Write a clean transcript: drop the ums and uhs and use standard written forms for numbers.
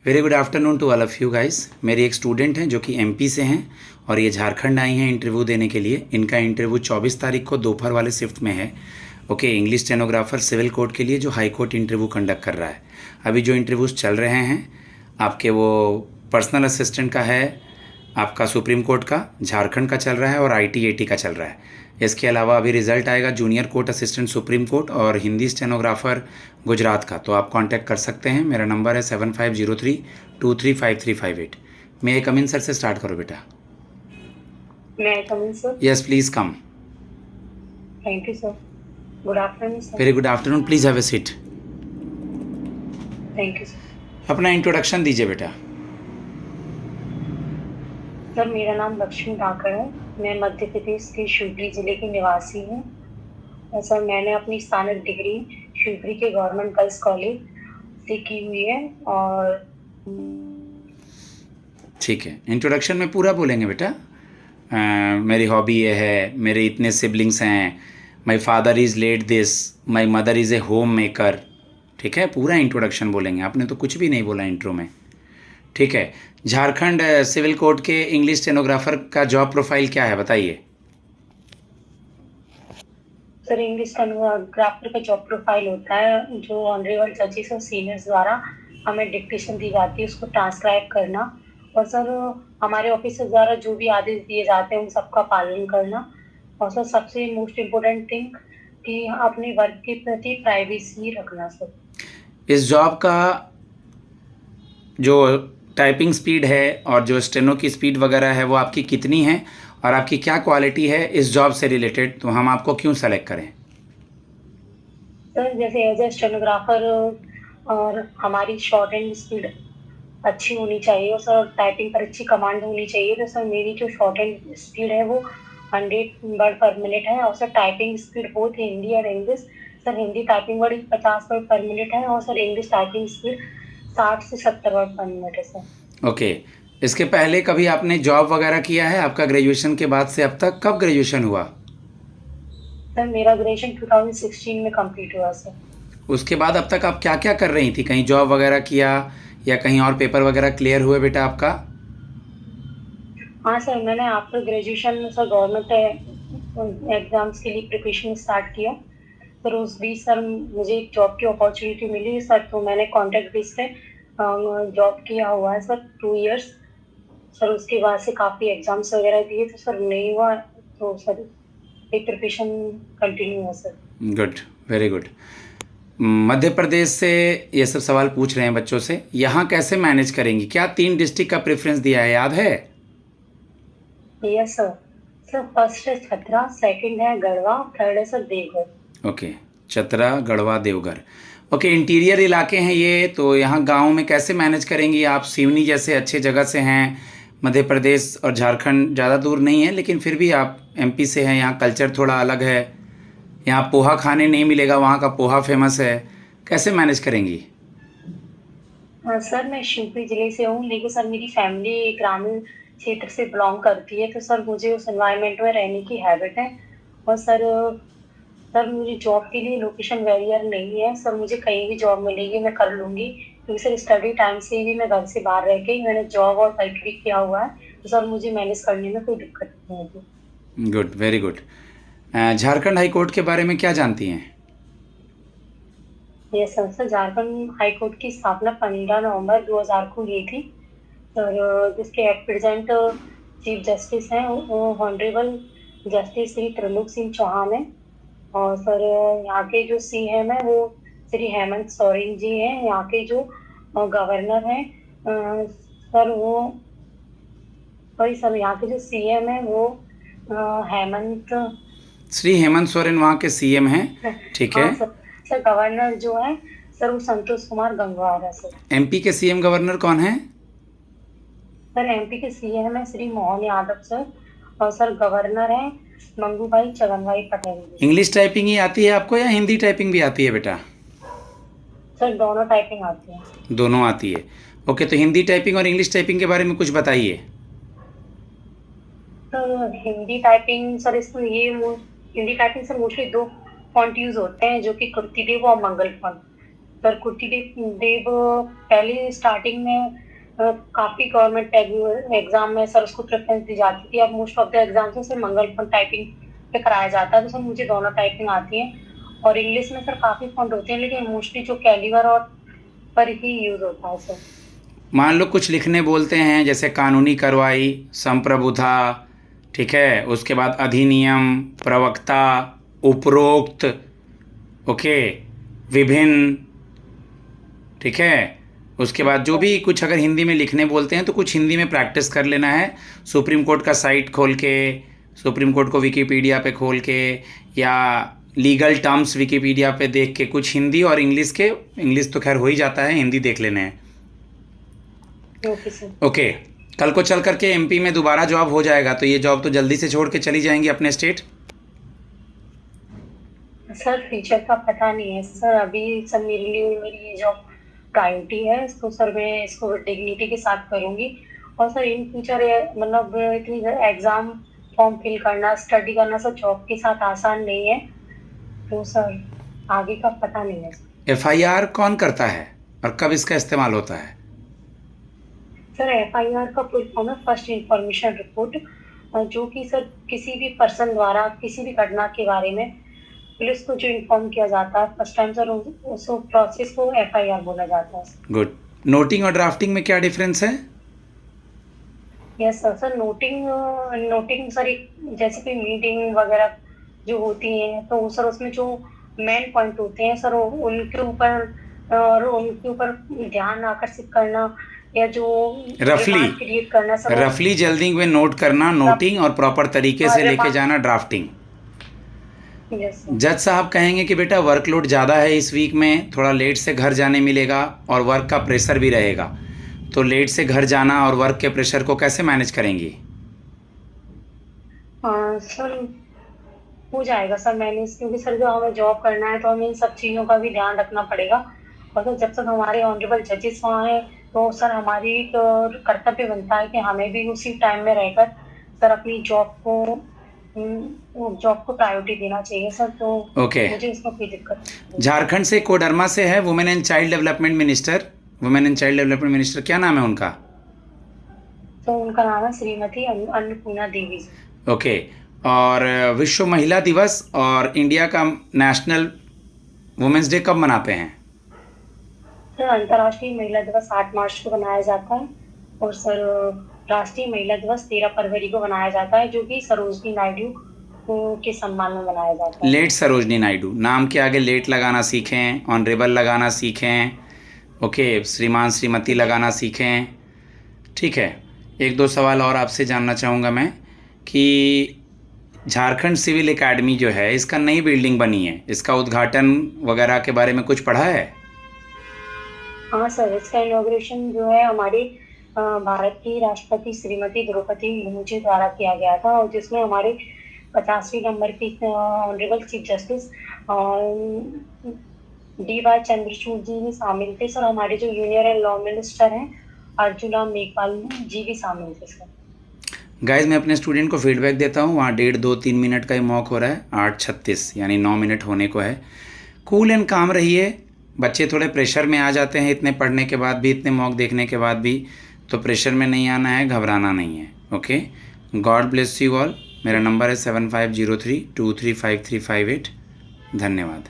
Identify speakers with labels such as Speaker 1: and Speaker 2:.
Speaker 1: Very good afternoon to all of you guys. मेरी एक student हैं जो कि एमपी से हैं और ये झारखंड आई हैं इंटरव्यू देने के लिए। इनका इंटरव्यू 24 तारीख को दोपहर वाले शिफ्ट में है। Okay, English stenographer civil court के लिए जो हाई कोर्ट इंटरव्यू कंडक्ट कर रहा है। अभी जो इंटरव्यूज़ चल रहे हैं आपके वो पर्सनल असिस्टेंट का है, आपका सुप्रीम कोर्ट का, झारखंड का चल रहा है और आईटी का चल रहा है। इसके अलावा अभी रिज़ल्ट आएगा junior court assistant supreme court और हिंदी स्टेनोग्राफर गुजरात का। तो आप कांटेक्ट कर सकते हैं। मेरा नंबर है 7503235358। मैं आई कम इन सर से स्टार्ट करो बेटा।
Speaker 2: May I come in, sir?
Speaker 1: Yes please come.
Speaker 2: Thank you, sir. Good afternoon, sir.
Speaker 1: Very good afternoon, please have a seat.
Speaker 2: Thank you, sir.
Speaker 1: अपना इंट्रोडक्शन दीजिए बेटा।
Speaker 2: सर, मेरा नाम लक्ष्मी ठाकर है। मैं मध्य प्रदेश के शिवपुरी जिले की निवासी हूँ। और सर, मैंने अपनी स्नातक डिग्री शिवपुरी के गवर्नमेंट गर्ल्स कॉलेज से की हुई है। और
Speaker 1: ठीक है, इंट्रोडक्शन में पूरा बोलेंगे बेटा। मेरी हॉबी ये है, मेरे इतने सिबलिंग्स हैं, my father is let this, my mother is a home maker. ठीक है, पूरा इंट्रोडक्शन बोलेंगे। आपने तो कुछ भी नहीं बोला इंट्रो में। ठीक है, झारखंड सिविल कोर्ट के इंग्लिश स्टेनोग्राफर का जॉब प्रोफाइल क्या है बताइए।
Speaker 2: सर, इंग्लिश स्टेनोग्राफर का जॉब प्रोफाइल होता है जो ऑनरेबल जजेस और सीनियर्स द्वारा हमें डिक्टेशन दी जाती है, उसको ट्रांसक्राइब करना। और सर, हमारे ऑफिसर द्वारा जो भी आदेश दिए जाते हैं उन सबका पालन करना। और सर, सबसे मोस्ट इम्पोर्टेंट थिंग कि अपने वर्क के प्रति प्राइवेसी रखना। सर,
Speaker 1: इस जॉब का जो टाइपिंग स्पीड है और जो स्टेनो की स्पीड वगैरह है वो आपकी कितनी है और आपकी क्या क्वालिटी है इस जॉब से रिलेटेड, तो हम आपको क्यों सेलेक्ट करें।
Speaker 2: सर जैसे एज ए स्टेनोग्राफर और हमारी शॉर्ट हैंड स्पीड अच्छी होनी चाहिए और सर टाइपिंग पर अच्छी कमांड होनी चाहिए। तो सर मेरी जो शॉर्ट हैंड स्पीड है वो 100 वर्ड पर मिनट है। और sir typing speed both Hindi और English, sir Hindi typing word 50 word per minute है और सर इंग्लिश टाइपिंग स्पीड 60 से 70 वर्ड पर मिनट है। सर
Speaker 1: ओके, इसके पहले कभी आपने जॉब वगैरह किया है? आपका ग्रेजुएशन के बाद से अब तक कब ग्रेजुएशन हुआ?
Speaker 2: सर मेरा ग्रेजुएशन 2016 में कंप्लीट हुआ। सर
Speaker 1: उसके बाद अब तक आप क्या क्या कर रही थी? कहीं जॉब वगैरह किया या कहीं और पेपर वगैरह क्लियर हुए बेटा आपका?
Speaker 2: हाँ सर, मैंने आफ्टर ग्रेजुएशन में सर गवर्नमेंट एग्जाम्स के लिए प्रिपरेशन स्टार्ट किया। फिर उस बीच सर मुझे एक जॉब की अपॉर्चुनिटी मिली सर, तो मैंने कॉन्ट्रैक्ट बेस पे जॉब किया हुआ है सर 2 इयर्स। सर उसके बाद से काफ़ी एग्जाम्स वगैरह दिए तो सर नहीं हुआ, तो सर एक प्रिपरेशन कंटिन्यू है sir.
Speaker 1: Good, very good. Madhya Pradesh से ये सब सवाल पूछ रहे हैं बच्चों से। यहाँ कैसे मैनेज करेंगी? क्या 3 डिस्ट्रिक्ट का प्रेफरेंस दिया है, याद है?
Speaker 2: Yes sir. सर फर्स्ट है छतरा, सेकंड है गढ़वा, थर्ड है sir Deoghar.
Speaker 1: Okay, Chatra, Garhwa, Deoghar. Okay, interior इलाके हैं ये, तो यहाँ गांव में कैसे मैनेज करेंगी आप? सिवनी जैसे अच्छे जगह से हैं। मध्य प्रदेश और झारखंड ज़्यादा दूर नहीं है, लेकिन फिर भी आप एमपी से हैं। यहाँ कल्चर थोड़ा अलग है। यहाँ पोहा खाने नहीं मिलेगा, वहाँ का पोहा फेमस है। कैसे मैनेज करेंगी?
Speaker 2: हाँ सर, मैं शिवपुरी जिले से हूँ, लेकिन सर मेरी फैमिली ग्रामीण क्षेत्र से बिलोंग करती है, तो सर मुझे उस एनवायरनमेंट में रहने की हैबिट है। और सर सर मुझे जॉब के लिए लोकेशन बैरियर नहीं है सर, मुझे कहीं भी जॉब मिलेगी मैं कर लूँगी, क्योंकि सर स्टडी टाइम से भी मैं घर से बाहर रह के ही मैंने जॉब और वर्क भी किया हुआ है, तो सर मुझे मैनेज करने में कोई दिक्कत नहीं होगी।
Speaker 1: Good, very good. Jharkhand high court के बारे में क्या जानती हैं?
Speaker 2: ये सर झारखंड हाई कोर्ट की स्थापना 15 नवंबर 2000 को हुई थी। और जिसके एट प्रेजेंट चीफ जस्टिस हैं वो ऑनरेबल जस्टिस श्री त्रिलोक सिंह चौहान है। और सर यहाँ के जो सीएम है वो श्री हेमंत सोरेन जी हैं। यहाँ के जो गवर्नर हैं सर वो सॉरी सर, यहाँ के जो सीएम है वो हेमंत,
Speaker 1: श्री हेमंत सोरेन वहाँ के सीएम हैं। ठीक है।
Speaker 2: हाँ सर। सर गवर्नर जो है सर वो संतोष कुमार गंगवार है। सर
Speaker 1: एमपी के सीएम गवर्नर कौन है?
Speaker 2: सर एमपी के सीएम है श्री मोहन यादव सर। और सर गवर्नर है मंगू भाई चगन भाई पटेल जी।
Speaker 1: इंग्लिश टाइपिंग ही आती है आपको या हिंदी टाइपिंग भी आती है बेटा?
Speaker 2: सर दोनों टाइपिंग आती है।
Speaker 1: दोनों आती है। ओके, तो हिंदी टाइपिंग और इंग्लिश टाइपिंग के बारे में कुछ बताइए।
Speaker 2: सर हिंदी टाइपिंग सर इसमें Hindi typing sir mostly 2 font use होते हैं, जो कि कृतिदेव और मंगल फॉन्ट। सर कुर्ती देव पहले स्टार्टिंग में काफ़ी गवर्नमेंट एग्ज़ाम में सर उसको प्रेफ़रेंस दी जाती थी। अब मोस्ट ऑफ द एग्ज़ाम्स में सर मंगल फॉन्ट टाइपिंग पे कराया जाता है, तो सर मुझे दोनों टाइपिंग आती हैं। और इंग्लिश में सर काफ़ी फ़ॉन्ट होते हैं, लेकिन मोस्टली जो कैलिबर और पर ही यूज़ होता है सर।
Speaker 1: मान लो कुछ लिखने बोलते हैं, जैसे कानूनी कार्रवाई, संप्रभुता, ठीक है, उसके बाद अधिनियम, प्रवक्ता, उपरोक्त, ओके, विभिन्न, ठीक है। उसके बाद जो भी कुछ अगर हिंदी में लिखने बोलते हैं तो कुछ हिंदी में प्रैक्टिस कर लेना है। सुप्रीम कोर्ट का साइट खोल के, सुप्रीम कोर्ट को विकिपीडिया पे खोल के, या लीगल टर्म्स विकिपीडिया पे देख के कुछ हिंदी और इंग्लिश तो खैर हो ही जाता है, हिंदी देख लेने हैं।
Speaker 2: Okay sir.
Speaker 1: ओके, कल को चल करके एमपी में दोबारा जॉब हो जाएगा, तो ये जॉब तो जल्दी से छोड़ के चली जाएंगी अपने स्टेट?
Speaker 2: सर फ्यूचर का पता नहीं है सर, अभी सर मेरे लिए मेरी ये जॉब प्रायोरिटी है, तो सर मैं इसको डिग्निटी के साथ करूँगी। और सर इन फ्यूचर मतलब इतनी एग्ज़ाम फॉर्म फिल करना, स्टडी करना सर जॉब के साथ आसान नहीं है, तो सर आगे का पता नहीं है।
Speaker 1: एफआईआर कौन करता है और कब इसका इस्तेमाल होता है?
Speaker 2: सर एफआईआर का फुल फॉर्म है फर्स्ट इंफॉर्मेशन रिपोर्ट, जो कि सर किसी भी पर्सन द्वारा किसी भी घटना के बारे में पुलिस को जो इन्फॉर्म किया जाता है फर्स्ट टाइम सर, उस प्रोसेस को एफआईआर बोला जाता है।
Speaker 1: गुड। नोटिंग और ड्राफ्टिंग में क्या डिफरेंस है?
Speaker 2: Yes sir. Sir noting sir एक जैसे कोई मीटिंग वगैरह जो होती है, तो सर उसमें जो मेन पॉइंट होते हैं सर उनके ऊपर ध्यान आकर्षित करना, या जो
Speaker 1: रफली
Speaker 2: क्रिएट करना सर,
Speaker 1: रफली जल्दी में नोट करना, नोटिंग, और प्रॉपर तरीके से लेके जाना ड्राफ्टिंग।
Speaker 2: Yes sir.
Speaker 1: जज साहब कहेंगे कि बेटा वर्कलोड ज़्यादा है इस वीक में, थोड़ा लेट से घर जाने मिलेगा और वर्क का प्रेशर भी रहेगा, तो लेट से घर जाना और वर्क के प्रेशर को कैसे मैनेज करेंगी?
Speaker 2: सर हो जाएगा सर मैनेज, क्योंकि सर जो हमें जॉब करना है तो हमें इन सब चीज़ों का भी ध्यान रखना पड़ेगा। और तो जब तक हमारे ऑनरेबल जजेस वहाँ हैं, तो सर हमारी एक कर्तव्य बनता है कि हमें भी उसी टाइम में रहकर सर अपनी जॉब को प्रायोरिटी देना चाहिए सर। तो
Speaker 1: ओके।
Speaker 2: मुझे इसमें कोई दिक्कत नहीं।
Speaker 1: झारखंड से कोडरमा से है women and child development minister, क्या नाम है उनका?
Speaker 2: तो उनका नाम है श्रीमती अन्नपूर्णा देवी जी।
Speaker 1: ओके। और विश्व महिला दिवस और इंडिया का नेशनल वुमेन्स डे कब मनाते हैं?
Speaker 2: सर अंतर्राष्ट्रीय महिला दिवस 8 मार्च को मनाया जाता है, और सर राष्ट्रीय महिला दिवस 13 फरवरी को मनाया जाता है, जो कि सरोजनी नायडू के सम्मान में मनाया जाता है।
Speaker 1: लेट सरोजनी नायडू, नाम के आगे लेट लगाना सीखें, ऑनरेबल लगाना सीखें, ओके, श्रीमान श्रीमती लगाना सीखें, ठीक है। एक दो सवाल और आपसे जानना चाहूँगा मैं कि झारखंड सिविल एकेडमी जो है, इसका नई बिल्डिंग बनी है, इसका उद्घाटन वगैरह के बारे में कुछ पढ़ा है?
Speaker 2: हाँ सर, इसका इनॉग्रेशन जो है हमारे भारत की राष्ट्रपति श्रीमती द्रौपदी मुर्मू जी द्वारा किया गया था, और जिसमें हमारे 50वीं नंबर की honourable chief justice DY Chandrachud ji भी शामिल थे सर। हमारे जो यूनियन एंड लॉ मिनिस्टर हैं अर्जुला मेघवाल जी भी शामिल थे सर।
Speaker 1: गाइज मैं अपने स्टूडेंट को फीडबैक देता हूँ, वहाँ 1.5-2-3 मिनट का ही मॉक हो रहा है, 8:36 यानी 9 मिनट होने को है। कूल एंड काम रहिए, बच्चे थोड़े प्रेशर में आ जाते हैं इतने पढ़ने के बाद भी, इतने मॉक देखने के बाद भी, तो प्रेशर में नहीं आना है, घबराना नहीं है। Okay, God bless you all. मेरा नंबर है 7503235358। धन्यवाद।